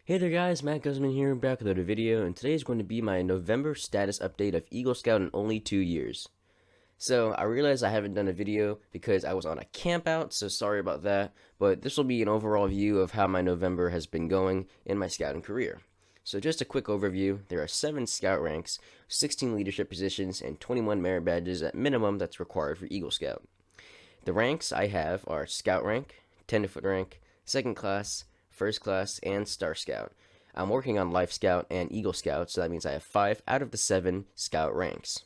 Hey there guys, Matt Guzman here, back with another video, and today is going to be my November status update of Eagle Scout in only 2 years. So, I realized I haven't done a video because I was on a camp out, so sorry about that, but this will be an overall view of how my November has been going in my scouting career. So just a quick overview, there are 7 scout ranks, 16 leadership positions, and 21 merit badges at minimum that's required for Eagle Scout. The ranks I have are Scout rank, Tenderfoot rank, Second class, First class, and Star Scout. I'm working on Life Scout and Eagle Scout, so that means I have 5 out of the 7 Scout ranks.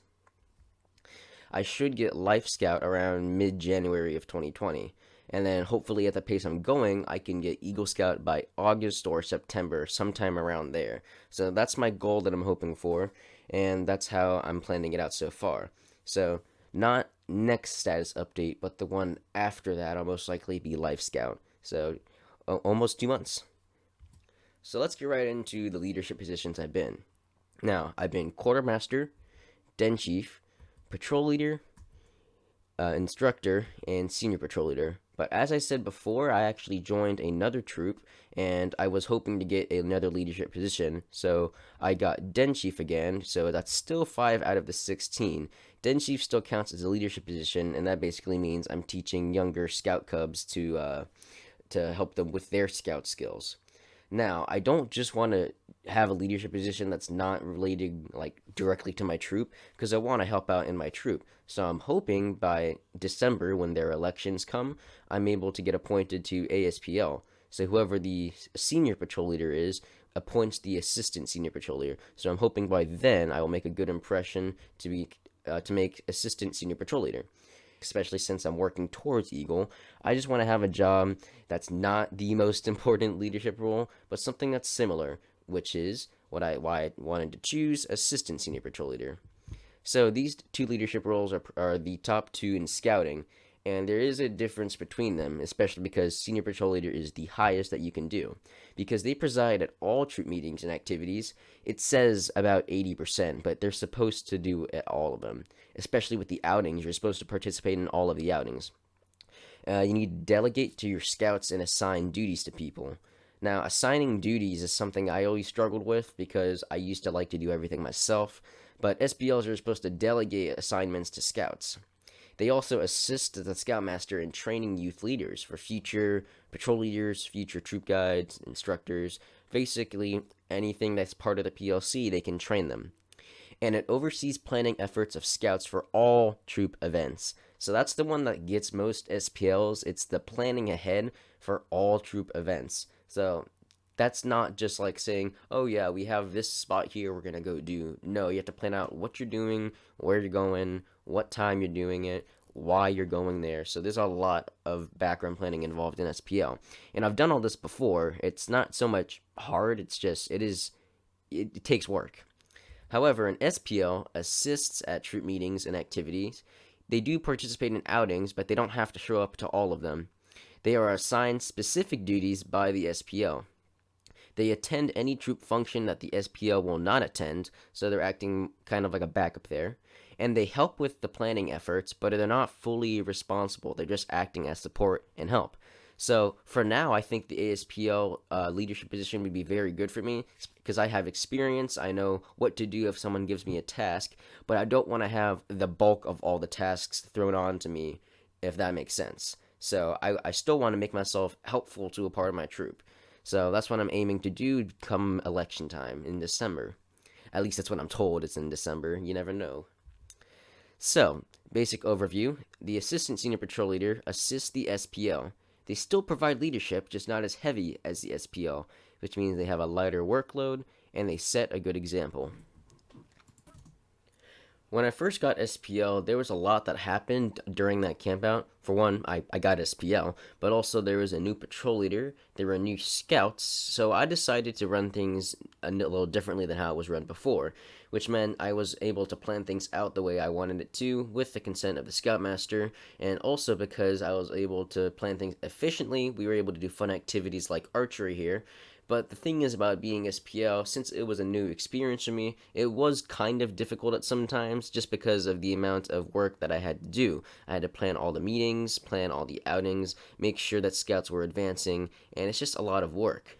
I should get Life Scout around mid-January of 2020, and then hopefully at the pace I'm going, I can get Eagle Scout by August or September, sometime around there. So that's my goal that I'm hoping for, and that's how I'm planning it out so far. So, not next status update, but the one after that will most likely be Life Scout. So, almost 2 months. So let's get right into the leadership positions I've been. Now, I've been quartermaster, den chief, patrol leader, instructor, and senior patrol leader. But as I said before, I actually joined another troop, and I was hoping to get another leadership position. So I got den chief again, so that's still 5 out of the 16. Den chief still counts as a leadership position, and that basically means I'm teaching younger scout cubs to help them with their scout skills. Now, I don't just want to have a leadership position that's not related like directly to my troop because I want to help out in my troop. So I'm hoping by December when their elections come, I'm able to get appointed to ASPL. So whoever the senior patrol leader is appoints the assistant senior patrol leader. So I'm hoping by then I will make a good impression to make assistant senior patrol leader, especially since I'm working towards Eagle. I just want to have a job that's not the most important leadership role, but something that's similar, which is why I wanted to choose assistant senior patrol leader. So these 2 leadership roles are the top 2 in scouting, and there is a difference between them, especially because senior patrol leader is the highest that you can do. Because they preside at all troop meetings and activities, it says about 80%, but they're supposed to do at all of them. Especially with the outings, you're supposed to participate in all of the outings. You need to delegate to your scouts and assign duties to people. Now, assigning duties is something I always struggled with because I used to like to do everything myself, but SPLs are supposed to delegate assignments to scouts. They also assist the Scoutmaster in training youth leaders for future patrol leaders, future troop guides, instructors, basically anything that's part of the PLC, they can train them. And it oversees planning efforts of scouts for all troop events. So that's the one that gets most SPLs. It's the planning ahead for all troop events. So that's not just like saying, oh yeah, we have this spot here we're going to go do. No, you have to plan out what you're doing, where you're going, what time you're doing it, why you're going there. So there's a lot of background planning involved in SPL. And I've done all this before. It's not so much hard, it's just it takes work. However, an SPL assists at troop meetings and activities. They do participate in outings, but they don't have to show up to all of them. They are assigned specific duties by the SPL. They attend any troop function that the SPL will not attend, so they're acting kind of like a backup there. And they help with the planning efforts, but they're not fully responsible. They're just acting as support and help. So for now, I think the ASPL leadership position would be very good for me because I have experience. I know what to do if someone gives me a task, but I don't want to have the bulk of all the tasks thrown on to me, if that makes sense. So I still want to make myself helpful to a part of my troop. So that's what I'm aiming to do come election time in December. At least that's what I'm told. It's in December. You never know. So, basic overview. The Assistant Senior Patrol Leader assists the SPL. They still provide leadership, just not as heavy as the SPL, which means they have a lighter workload and they set a good example. When I first got SPL, there was a lot that happened during that campout. For one, I got SPL, but also there was a new patrol leader, there were new scouts, so I decided to run things a little differently than how it was run before, which meant I was able to plan things out the way I wanted it to, with the consent of the Scoutmaster, and also because I was able to plan things efficiently, we were able to do fun activities like archery here. But the thing is about being SPL, since it was a new experience for me, it was kind of difficult at some times just because of the amount of work that I had to do. I had to plan all the meetings, plan all the outings, make sure that scouts were advancing, and it's just a lot of work.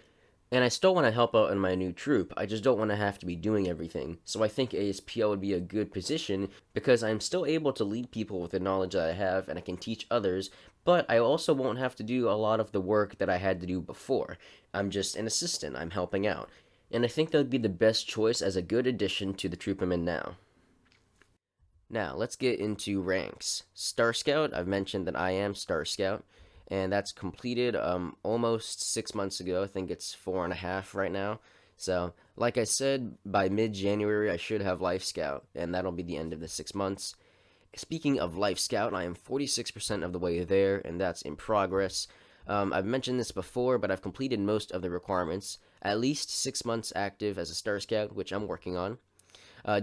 And I still want to help out in my new troop. I just don't want to have to be doing everything. So I think ASPL would be a good position because I'm still able to lead people with the knowledge that I have and I can teach others, but I also won't have to do a lot of the work that I had to do before. I'm just an assistant, I'm helping out. And I think that would be the best choice as a good addition to the troop I'm in now. Now, let's get into ranks. Star Scout, I've mentioned that I am Star Scout, and that's completed almost 6 months ago. I think it's 4.5 right now. So, like I said, by mid January, I should have Life Scout, and that'll be the end of the 6 months. Speaking of Life Scout, I am 46% of the way there, and that's in progress. I've mentioned this before, but I've completed most of the requirements. At least 6 months active as a Star Scout, which I'm working on.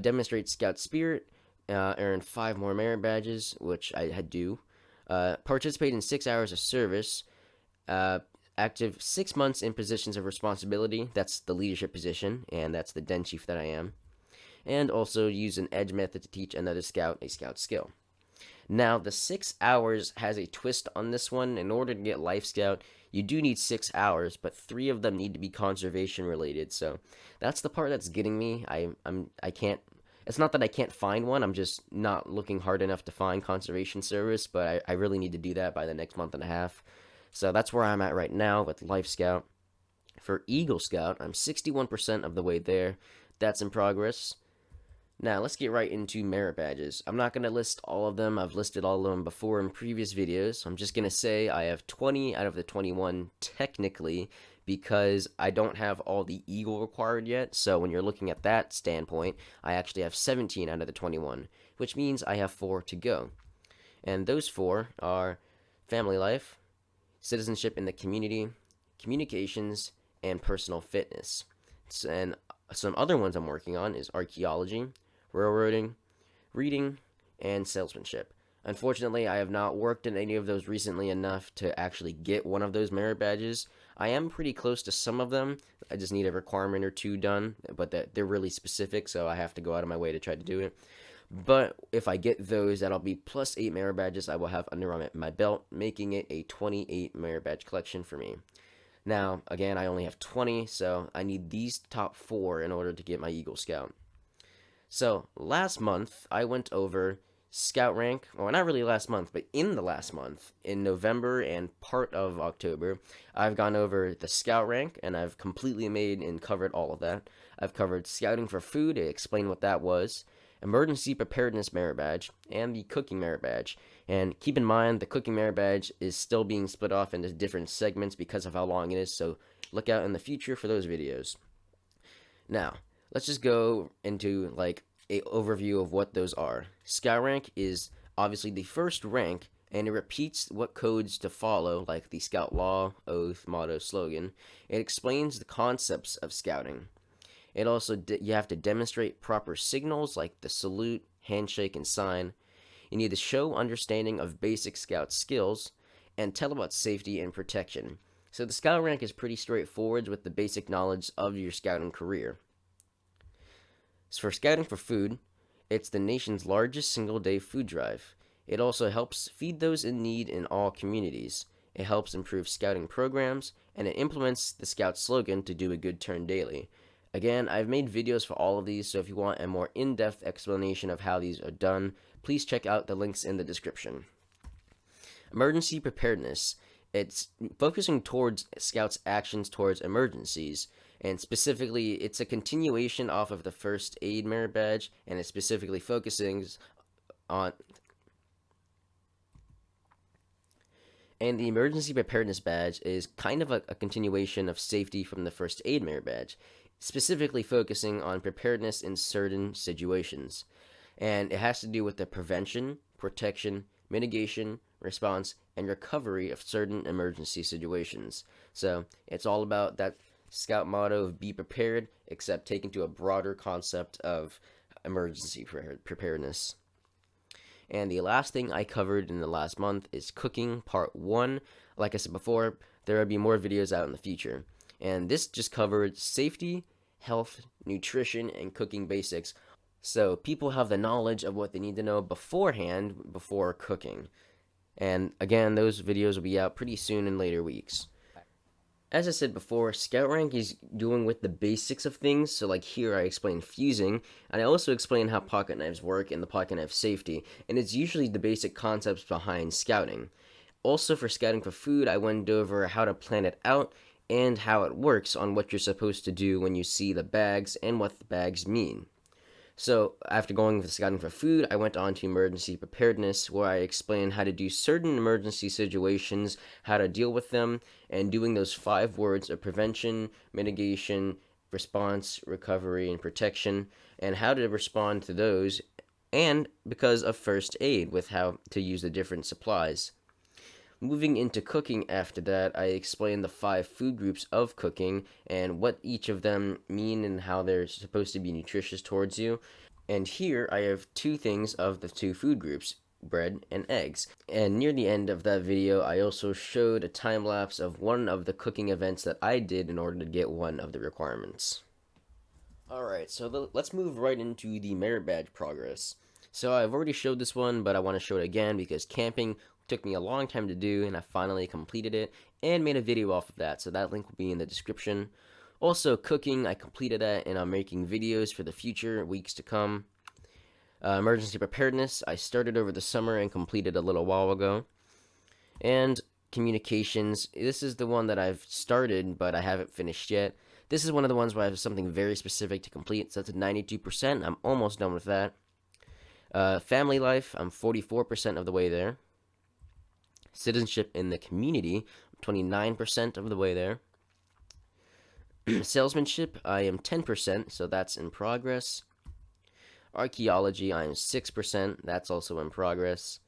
Demonstrate Scout Spirit, earn 5 more merit badges, which I do. Participate in 6 hours of service. Uh, Active 6 months in positions of responsibility. That's the leadership position, and that's the den chief that I am. And also use an edge method to teach another scout a scout skill. Now, the 6 hours has a twist on this one. In order to get Life Scout, you do need 6 hours, but 3 of them need to be conservation related. So that's the part that's getting me. I can't. It's not that I can't find one. I'm just not looking hard enough to find conservation service, but I really need to do that by the next month and a half. So that's where I'm at right now with Life Scout. For Eagle Scout, I'm 61% of the way there. That's in progress. Now, let's get right into merit badges. I'm not going to list all of them. I've listed all of them before in previous videos. I'm just going to say I have 20 out of the 21 technically because I don't have all the Eagle required yet. So when you're looking at that standpoint, I actually have 17 out of the 21, which means I have 4 to go. And those 4 are family life, citizenship in the community, communications, and personal fitness. And some other ones I'm working on is archaeology, railroading, reading, and salesmanship. Unfortunately, I have not worked in any of those recently enough to actually get one of those merit badges. I am pretty close to some of them. I just need a requirement or 2 done, but they're really specific, so I have to go out of my way to try to do it. But if I get those, that'll be plus 8 merit badges I will have under my belt, making it a 28 merit badge collection for me. Now, again, I only have 20, so I need these top 4 in order to get my Eagle Scout. So, last month, I went over Scout rank, well, not really last month, but in the last month, in November and part of October, I've gone over the Scout rank, and I've completely made and covered all of that. I've covered Scouting for Food, explained what that was, Emergency Preparedness Merit Badge, and the Cooking Merit Badge. And keep in mind, the Cooking Merit Badge is still being split off into different segments because of how long it is, so look out in the future for those videos. Now, let's just go into like a overview of what those are. Scout rank is obviously the first rank, and it repeats what codes to follow, like the Scout Law, Oath, Motto, Slogan. It explains the concepts of scouting. It also you have to demonstrate proper signals like the salute, handshake, and sign. You need to show understanding of basic scout skills and tell about safety and protection. So the scout rank is pretty straightforward with the basic knowledge of your scouting career. So for Scouting for Food, it's the nation's largest single-day food drive. It also helps feed those in need in all communities. It helps improve scouting programs, and it implements the scout slogan to do a good turn daily. Again, I've made videos for all of these, so if you want a more in-depth explanation of how these are done, please check out the links in the description. Emergency preparedness. It's focusing towards Scouts' actions towards emergencies, and specifically, it's a continuation off of the first aid merit badge, and it's specifically focusing on. And the emergency preparedness badge is kind of a continuation of safety from the first aid merit badge, specifically focusing on preparedness in certain situations. And it has to do with the prevention, protection, mitigation, response, and recovery of certain emergency situations. So it's all about that Scout motto of be prepared, except taken to a broader concept of emergency preparedness. And the last thing I covered in the last month is cooking part 1. Like I said before, there will be more videos out in the future. And this just covered safety, health, nutrition, and cooking basics. So people have the knowledge of what they need to know beforehand before cooking. And again, those videos will be out pretty soon in later weeks. As I said before, Scout rank is doing with the basics of things, so like here I explain fusing, and I also explain how pocket knives work and the pocket knife safety, and it's usually the basic concepts behind scouting. Also for scouting for food, I went over how to plan it out and how it works on what you're supposed to do when you see the bags and what the bags mean. So, after going with scouting for food, I went on to emergency preparedness, where I explained how to do certain emergency situations, how to deal with them, and doing those 5 words of prevention, mitigation, response, recovery, and protection, and how to respond to those, and because of first aid, with how to use the different supplies. Moving into cooking after that, I explained the 5 food groups of cooking and what each of them mean and how they're supposed to be nutritious towards you. And here I have 2 things of the 2 food groups, bread and eggs. And near the end of that video, I also showed a time lapse of one of the cooking events that I did in order to get one of the requirements. Alright, so let's move right into the merit badge progress. So I've already showed this one, but I want to show it again because camping took me a long time to do, and I finally completed it and made a video off of that, so that link will be in the description. Also, cooking, I completed that, and I'm making videos for the future, weeks to come. Emergency preparedness, I started over the summer and completed a little while ago. And communications, this is the one that I've started, but I haven't finished yet. This is one of the ones where I have something very specific to complete, so that's at 92%. I'm almost done with that. Family life, I'm 44% of the way there. Citizenship in the community, 29% of the way there. Salesmanship, I am 10%, so that's in progress. Archaeology, I am 6%, that's also in progress.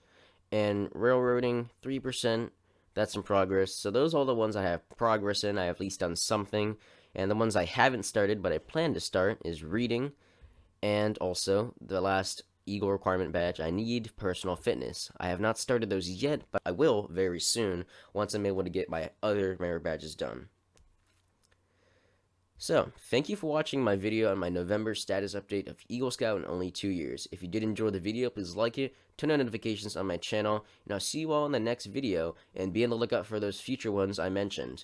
And railroading, 3%, that's in progress. So those are all the ones I have progress in. I have at least done something. And the ones I haven't started, but I plan to start, is reading. And also, the last Eagle requirement badge, I need personal fitness. I have not started those yet, but I will very soon once I'm able to get my other merit badges done. So, thank you for watching my video on my November status update of Eagle Scout in only 2 years. If you did enjoy the video, please like it, turn on notifications on my channel, and I'll see you all in the next video, and be on the lookout for those future ones I mentioned.